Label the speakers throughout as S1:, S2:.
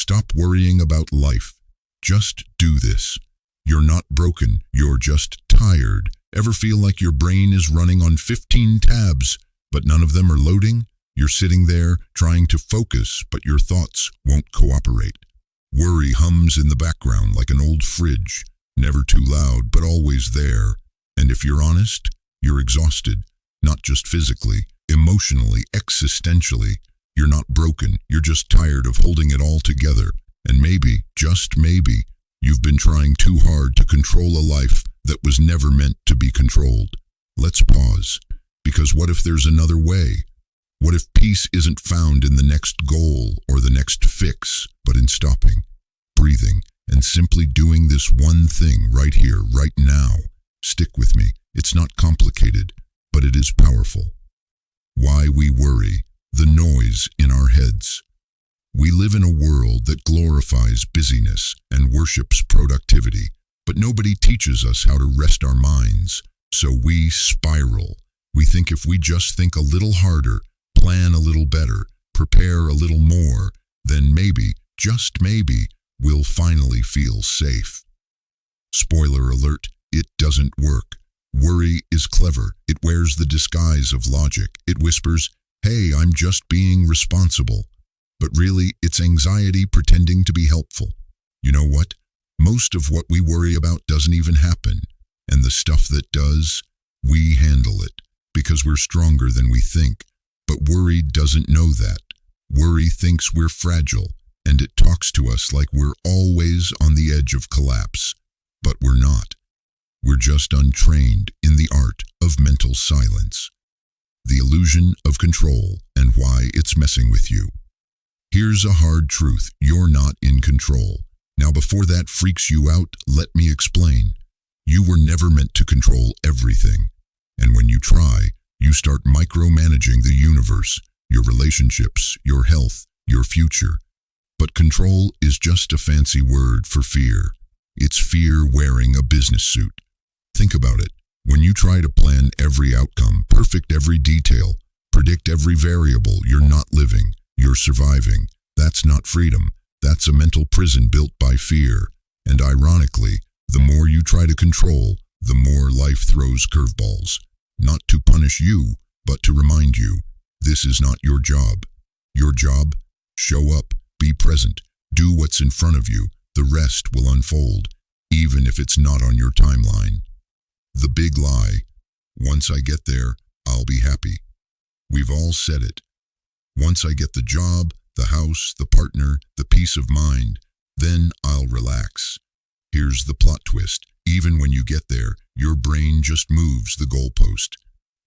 S1: Stop worrying about life. Just do this. You're not broken, you're just tired. Ever feel like your brain is running on 15 tabs, but none of them are loading? You're sitting there trying to focus, but your thoughts won't cooperate. Worry hums in the background like an old fridge, never too loud, but always there. And if you're honest, you're exhausted, not just physically, emotionally, existentially. You're not broken, you're just tired of holding it all together. And maybe, just maybe, you've been trying too hard to control a life that was never meant to be controlled. Let's pause, because what if there's another way? What if peace isn't found in the next goal or the next fix, but in stopping, breathing, and simply doing this one thing right here, right now? Stick with me. It's not complicated, but it is powerful. Why we worry, the noise in our heads. We live in a world that glorifies busyness and worships productivity, but nobody teaches us how to rest our minds. So we spiral. We think if we just think a little harder, plan a little better, prepare a little more, then maybe, just maybe, we'll finally feel safe. Spoiler alert, it doesn't work. Worry is clever. It wears the disguise of logic. It whispers, "Hey, I'm just being responsible." But really, it's anxiety pretending to be helpful. You know what? Most of what we worry about doesn't even happen. And the stuff that does, we handle it, because we're stronger than we think. But worry doesn't know that. Worry thinks we're fragile, and it talks to us like we're always on the edge of collapse. But we're not. We're just untrained in the art of mental silence. The illusion of control and why it's messing with you. Here's a hard truth. You're not in control. Now, before that freaks you out, let me explain. You were never meant to control everything. And when you try, you start micromanaging the universe, your relationships, your health, your future. But control is just a fancy word for fear. It's fear wearing a business suit. Think about it. When you try to plan every outcome, perfect every detail, predict every variable, you're not living, you're surviving. That's not freedom. That's a mental prison built by fear. And ironically, the more you try to control, the more life throws curveballs. Not to punish you, but to remind you, this is not your job. Your job? Show up, be present, do what's in front of you. The rest will unfold, even if it's not on your timeline. The big lie. Once I get there, I'll be happy. We've all said it. Once I get the job, the house, the partner, the peace of mind, then I'll relax. Here's the plot twist. Even when you get there, your brain just moves the goalpost.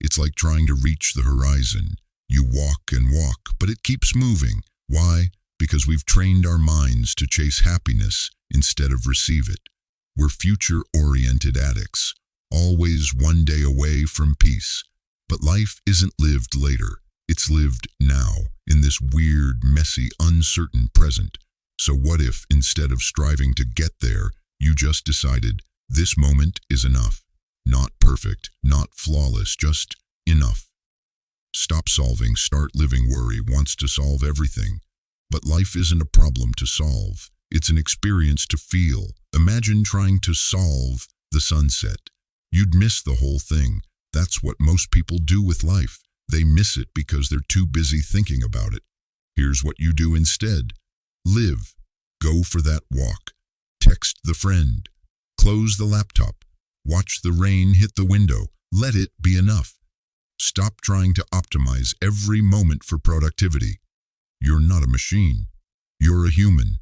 S1: It's like trying to reach the horizon. You walk and walk, but it keeps moving. Why? Because we've trained our minds to chase happiness instead of receive it. We're future-oriented addicts, always one day away from peace. But life isn't lived later. It's lived now, in this weird, messy, uncertain present. So what if, instead of striving to get there, you just decided, this moment is enough? Not perfect, not flawless, just enough. Stop solving, start living. Worry wants to solve everything. But life isn't a problem to solve. It's an experience to feel. Imagine trying to solve the sunset. You'd miss the whole thing. That's what most people do with life. They miss it because they're too busy thinking about it. Here's what you do instead. Live. Go for that walk. Text the friend. Close the laptop. Watch the rain hit the window. Let it be enough. Stop trying to optimize every moment for productivity. You're not a machine. You're a human.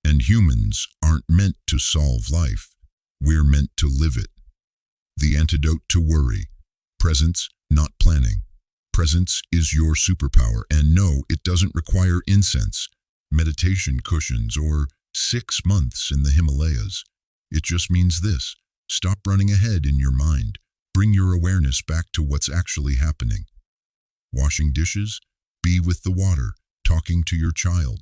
S1: And humans aren't meant to solve life. We're meant to live it. The antidote to worry. Presence, not planning. Presence is your superpower, and no, it doesn't require incense, meditation cushions, or 6 months in the Himalayas. It just means this: stop running ahead in your mind. Bring your awareness back to what's actually happening. Washing dishes? Be with the water, talking to your child.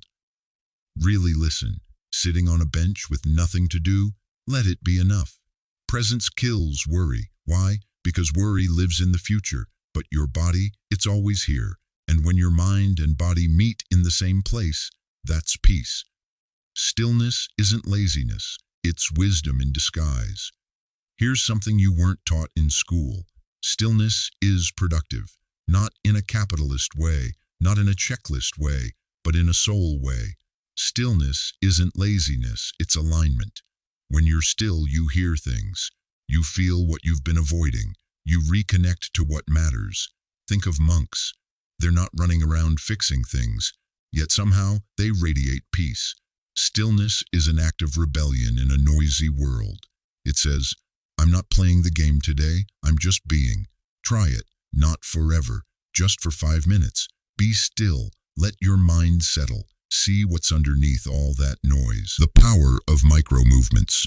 S1: Really listen. Sitting on a bench with nothing to do? Let it be enough. Presence kills worry. Why? Because worry lives in the future. But your body, it's always here. And when your mind and body meet in the same place, that's peace. Stillness isn't laziness, it's wisdom in disguise. Here's something you weren't taught in school. Stillness is productive, not in a capitalist way, not in a checklist way, but in a soul way. Stillness isn't laziness, it's alignment. When you're still, you hear things. You feel what you've been avoiding. You reconnect to what matters. Think of monks. They're not running around fixing things, yet somehow they radiate peace. Stillness is an act of rebellion in a noisy world. It says, I'm not playing the game today, I'm just being. Try it, not forever, just for 5 minutes. Be still, let your mind settle. See what's underneath all that noise. The power of micro movements.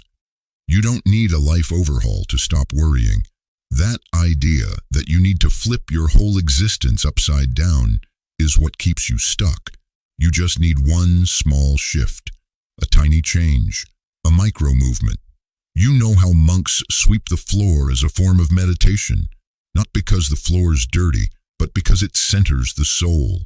S1: You don't need a life overhaul to stop worrying. That idea that you need to flip your whole existence upside down is what keeps you stuck. You just need one small shift, a tiny change, a micro movement. You know how monks sweep the floor as a form of meditation, not because the floor's dirty, but because it centers the soul.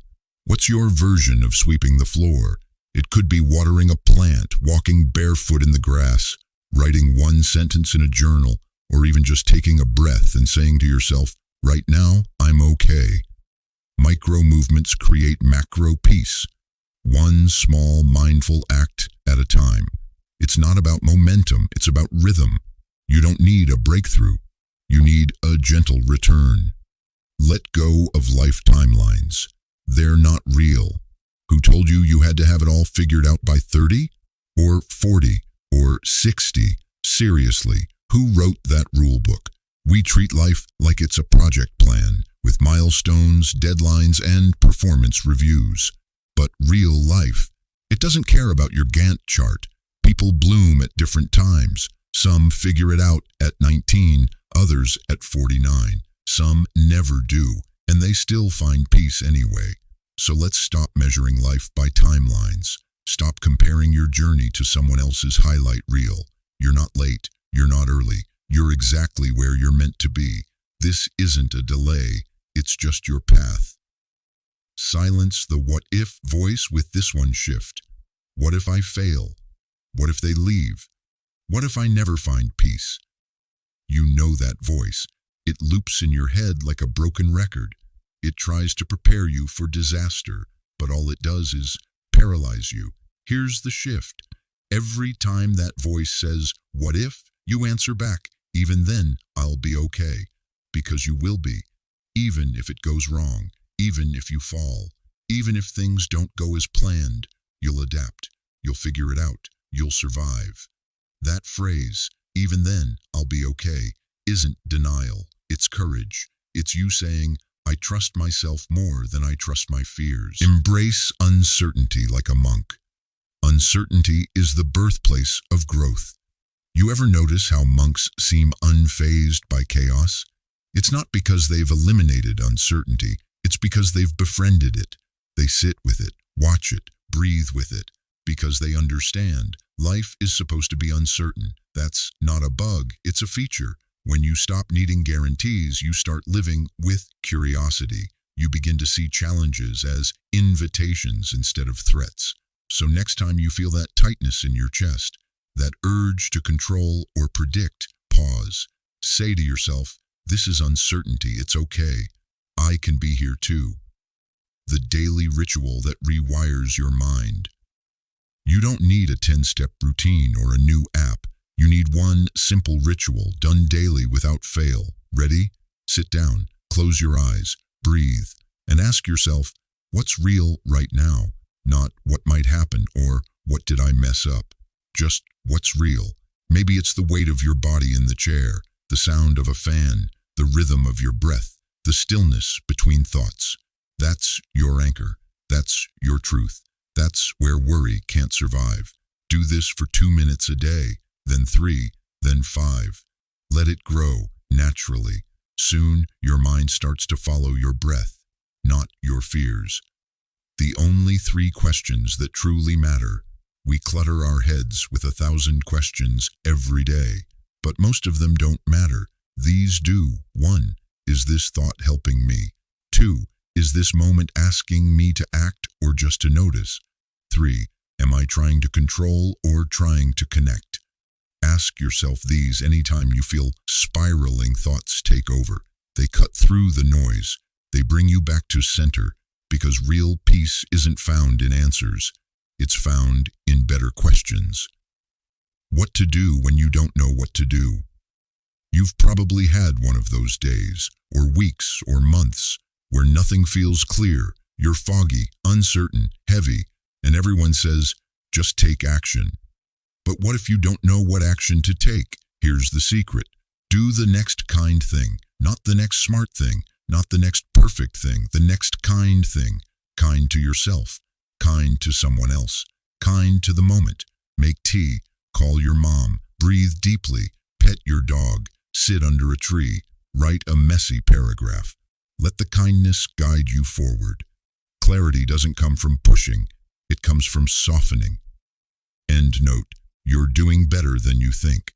S1: What's your version of sweeping the floor? It could be watering a plant, walking barefoot in the grass, writing one sentence in a journal, or even just taking a breath and saying to yourself, right now, I'm okay. Micro movements create macro peace, one small mindful act at a time. It's not about momentum, it's about rhythm. You don't need a breakthrough. You need a gentle return. Let go of life timelines. They're not real. Who told you you had to have it all figured out by 30? Or 40? Or 60? Seriously, who wrote that rule book? We treat life like it's a project plan, with milestones, deadlines, and performance reviews. But real life, it doesn't care about your Gantt chart. People bloom at different times. Some figure it out at 19, others at 49. Some never do, and they still find peace anyway. So let's stop measuring life by timelines. Stop comparing your journey to someone else's highlight reel. You're not late. You're not early. You're exactly where you're meant to be. This isn't a delay. It's just your path. Silence the what-if voice with this one shift. What if I fail? What if they leave? What if I never find peace? You know that voice. It loops in your head like a broken record. It tries to prepare you for disaster, but all it does is paralyze you. Here's the shift. Every time that voice says, what if? You answer back, even then, I'll be okay. Because you will be. Even if it goes wrong. Even if you fall. Even if things don't go as planned. You'll adapt. You'll figure it out. You'll survive. That phrase, even then, I'll be okay, isn't denial. It's courage. It's you saying, I trust myself more than I trust my fears. Embrace uncertainty like a monk. Uncertainty is the birthplace of growth. You ever notice how monks seem unfazed by chaos? It's not because they've eliminated uncertainty. It's because they've befriended it. They sit with it, watch it, breathe with it. Because they understand life is supposed to be uncertain. That's not a bug, it's a feature. When you stop needing guarantees, you start living with curiosity. You begin to see challenges as invitations instead of threats. So next time you feel that tightness in your chest, that urge to control or predict, pause. Say to yourself, this is uncertainty, it's okay. I can be here too. The daily ritual that rewires your mind. You don't need a 10-step routine or a new app. You need one simple ritual done daily without fail. Ready? Sit down, close your eyes, breathe, and ask yourself, what's real right now? Not what might happen or what did I mess up? Just what's real. Maybe it's the weight of your body in the chair, the sound of a fan, the rhythm of your breath, the stillness between thoughts. That's your anchor. That's your truth. That's where worry can't survive. Do this for 2 minutes a day, then 3, then 5. Let it grow naturally. Soon, your mind starts to follow your breath, not your fears. The only 3 questions that truly matter. We clutter our heads with 1,000 questions every day, but most of them don't matter. These do. 1. Is this thought helping me? 2. Is this moment asking me to act or just to notice? 3. Am I trying to control or trying to connect? Ask yourself these anytime you feel spiraling thoughts take over. They cut through the noise. They bring you back to center, because real peace isn't found in answers. It's found in better questions. What to do when you don't know what to do? You've probably had one of those days, or weeks, or months, where nothing feels clear. You're foggy, uncertain, heavy, and everyone says, just take action. But what if you don't know what action to take? Here's the secret. Do the next kind thing, not the next smart thing, not the next perfect thing, the next kind thing. Kind to yourself, kind to someone else, kind to the moment. Make tea, call your mom, breathe deeply, pet your dog, sit under a tree, write a messy paragraph. Let the kindness guide you forward. Clarity doesn't come from pushing, it comes from softening. End note. You're doing better than you think.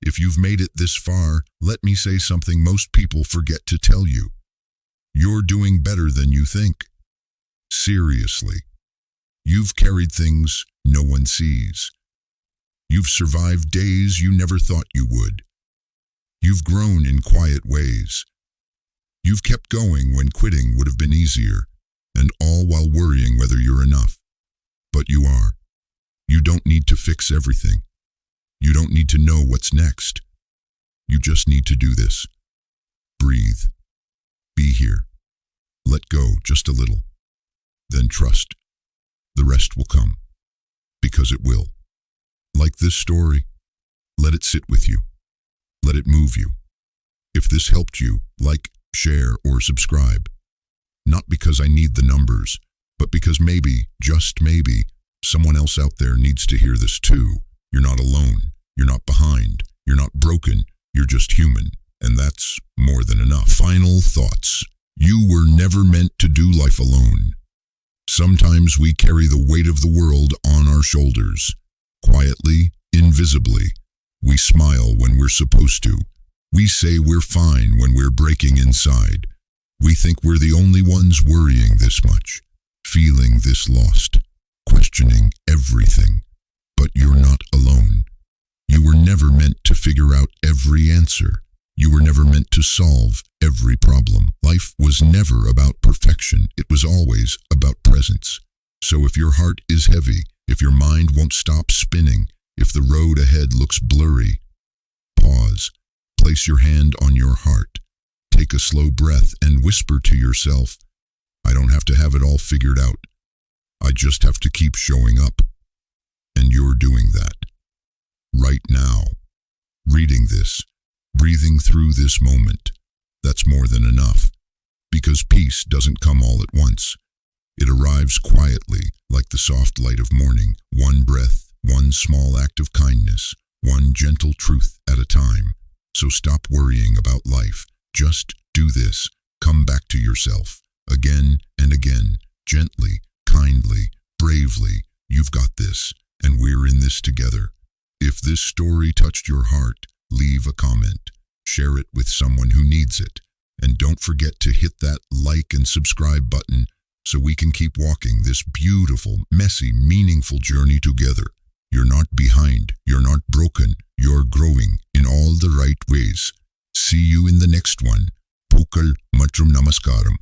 S1: If you've made it this far, let me say something most people forget to tell you. You're doing better than you think. Seriously. You've carried things no one sees. You've survived days you never thought you would. You've grown in quiet ways. You've kept going when quitting would have been easier, and all while worrying whether you're enough. But you are. You don't need to fix everything. You don't need to know what's next. You just need to do this. Breathe. Be here. Let go just a little. Then trust. The rest will come. Because it will. Like this story, let it sit with you. Let it move you. If this helped you, like, share, or subscribe. Not because I need the numbers, but because maybe, just maybe, someone else out there needs to hear this too. You're not alone. You're not behind. You're not broken. You're just human. And that's more than enough. Final thoughts. You were never meant to do life alone. Sometimes we carry the weight of the world on our shoulders. Quietly, invisibly. We smile when we're supposed to. We say we're fine when we're breaking inside. We think we're the only ones worrying this much, feeling this lost, questioning everything. But you're not alone. You were never meant to figure out every answer. You were never meant to solve every problem. Life was never about perfection. It was always about presence. So if your heart is heavy, if your mind won't stop spinning, if the road ahead looks blurry, pause. Place your hand on your heart. Take a slow breath and whisper to yourself, I don't have to have it all figured out. I just have to keep showing up. And you're doing that. Right now. Reading this. Breathing through this moment. That's more than enough. Because peace doesn't come all at once. It arrives quietly, like the soft light of morning. One breath, one small act of kindness, one gentle truth at a time. So stop worrying about life. Just do this. Come back to yourself. Again and again. Gently, kindly, bravely. You've got this. And we're in this together. If this story touched your heart, leave a comment. Share it with someone who needs it. And don't forget to hit that like and subscribe button so we can keep walking this beautiful, messy, meaningful journey together. You're not behind. You're not broken. You're growing in all the right ways. See you in the next one. Pukal மற்றும் நமஸ்காரம்.